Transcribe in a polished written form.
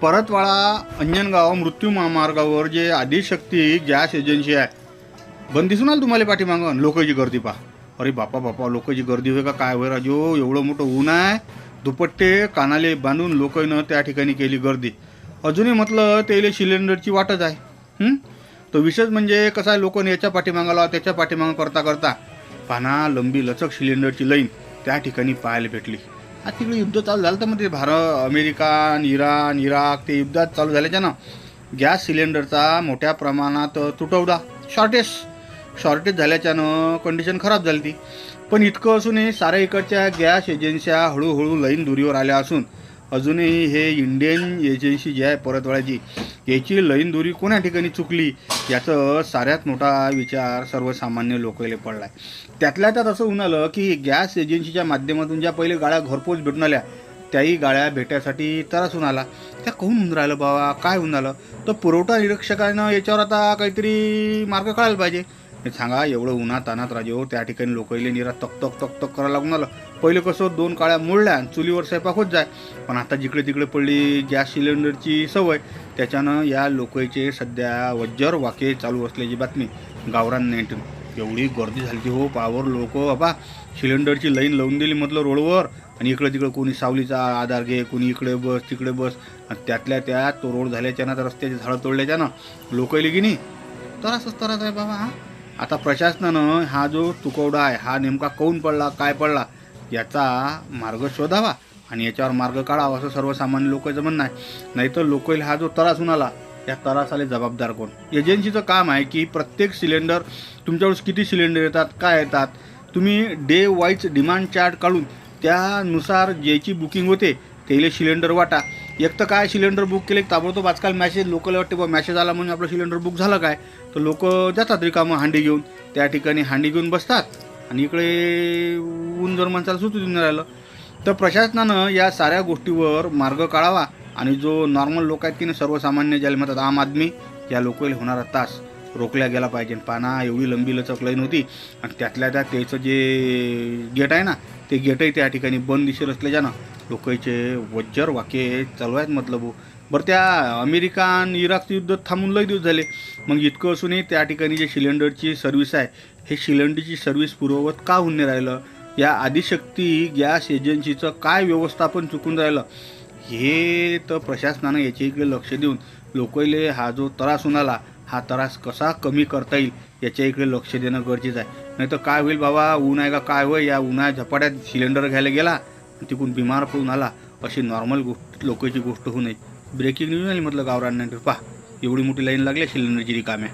परतवाडा अंजनगाव मृत्यू महामार्गावर जे आदिशक्ती गॅस एजन्सी आहे बंद दिसून आलं तुम्हाला पाठीमागं लोकांची गर्दी पहा. अरे बापा बापा, लोकांची गर्दी होय का काय होय राजो, एवढं मोठं ऊन आहे. दुपट्टे कानाले बांधून लोकांनं त्या ठिकाणी केली गर्दी. अजूनही म्हटलं त्याला सिलेंडरची वाटच आहे. तो विशेष म्हणजे कसं आहे, लोकांनी याच्या पाठीमागाला त्याच्या पाठीमागं करता करता पाना लंबी लचक सिलेंडरची लाईन त्या ठिकाणी पाहायला भेटली. आता तिकडे युद्ध चालू झालं तर मध्ये भारत अमेरिका इराण इराक ते युद्धात चालू झाल्याच्या ना गॅस सिलेंडरचा मोठ्या प्रमाणात तुटवडा शॉर्टेज झाल्याच्यानं कंडिशन खराब झाली ती. पण इतकं असूनही साऱ्या इकडच्या गॅस एजन्स्या हळूहळू लाईन दुरीवर आल्या असून अजूनही हे इंडियन एजन्सी जी आहे परतवाड्याची याची लाईन दुरी कोण्या ठिकाणी चुकली याचं साऱ्यात मोठा विचार सर्वसामान्य लोकांना पडला आहे. त्यातल्या त्यात असं होऊन आलं की गॅस एजन्सीच्या माध्यमातून ज्या पहिले गाड्या घरपोच भेटून आल्या त्याही गाड्या भेटायसाठी त्रास होऊन आला. त्या कहून होऊन राहिलं बाबा, काय होऊन आलं? तर पुरवठा निरीक्षकानं याच्यावर आता काहीतरी मार्ग काढायला पाहिजे. सांगा, एवढं उन्हात तानात राजेहो त्या ठिकाणी लोकांना निरा तक तक तक तक करायला लागून आलं. पहिले कसं 2 काळ्या मोडल्या चुलीवर स्वयंपाक होत जाय, पण आता जिकडे तिकडे पडली गॅस सिलेंडरची सवय त्याच्यानं या लोकांचे सध्या वज्जर वाके चालू असल्याची बातमी गावरान नेट. एवढी गर्दी झाली हो पावर लोक बाबा, सिलेंडरची लाईन लावून दिली म्हटलं रोडवर, आणि इकडे तिकडे कोणी सावलीचा आधार घे, कोणी इकडे बस तिकडे बस, आणि त्यातल्या त्यात तो रोड झाल्याच्यानं तर रस्त्याची झाडं तोडल्याच्यानं लोकांना की नाही त्रासच त्रास आहे बाबा. आता प्रशासनानं हा जो तुकवडा आहे हा नेमका कोण पडला काय पडला याचा मार्ग शोधावा आणि याच्यावर मार्ग काढावा असं सर्वसामान्य लोकांचं म्हणणं आहे. नाहीतर लोकांना हा जो त्रास होऊन आला या त्रासाला जबाबदार कोण? एजन्सीचं काम आहे की प्रत्येक सिलेंडर तुमच्याकडे किती सिलेंडर येतात काय येतात तुम्ही डे वाईज डिमांड चार्ट काढून त्यानुसार ज्याची बुकिंग होते त्याला सिलेंडर वाटा. एक तर काय सिलेंडर बुक केले ताबडतोब आजकाल मॅसेज लोकला वाटते बा मॅसेज आला म्हणून आपलं सिलेंडर बुक झालं काय, तर लोक जातात रिकामं हांडी घेऊन त्या ठिकाणी हांडी घेऊन बसतात आणि इकडे ऊन जर माणसाला सुचू देऊन राहिलं. तर प्रशासनानं या साऱ्या गोष्टीवर मार्ग काढावा आणि जो नॉर्मल लोक आहेत की नाही सर्वसामान्य ज्याला म्हणतात आम आदमी या लोकांना होणारा त्रास रोखल्या गेला पाहिजे. पाना एवढी लंबी लचक लाईन होती आणि त्यातल्या त्यात त्याचं जे गेट आहे ना ते गेटही त्या ठिकाणी बंद दिसेल असल्याच्यानं लोकांचे वज्जर वाके चालू आहेत. मतलब बरं, त्या अमेरिका आणि इराकचं युद्ध थांबून लई दिवस झाले, मग इतकं असूनही त्या ठिकाणी जे सिलेंडरची सर्व्हिस आहे हे सिलेंडरची सर्व्हिस पुरवत का होऊन नाही राहिलं? या आदिशक्ती गॅस एजन्सीचं काय व्यवस्थापन चुकून राहिलं हे तर प्रशासनानं याच्या इकडे लक्ष देऊन लोकांना हा जो त्रास होऊन आला हा त्रास कसा कमी करता येईल याच्या इकडे लक्ष देणं गरजेचं आहे. नाही तर काय होईल बाबा, ऊन आहे का काय होय, या उन्हाळ्या झपाट्यात सिलेंडर घ्यायला गेला तिकून बिमार पडून आला अशी नॉर्मल गोष्ट लोकांची गोष्ट होऊ नये. ब्रेकिंग न्यूज नाही म्हटलं गावरान नाही पहा, एवढी मोठी लाईन लागली सिलेंडरची रिकाम्या.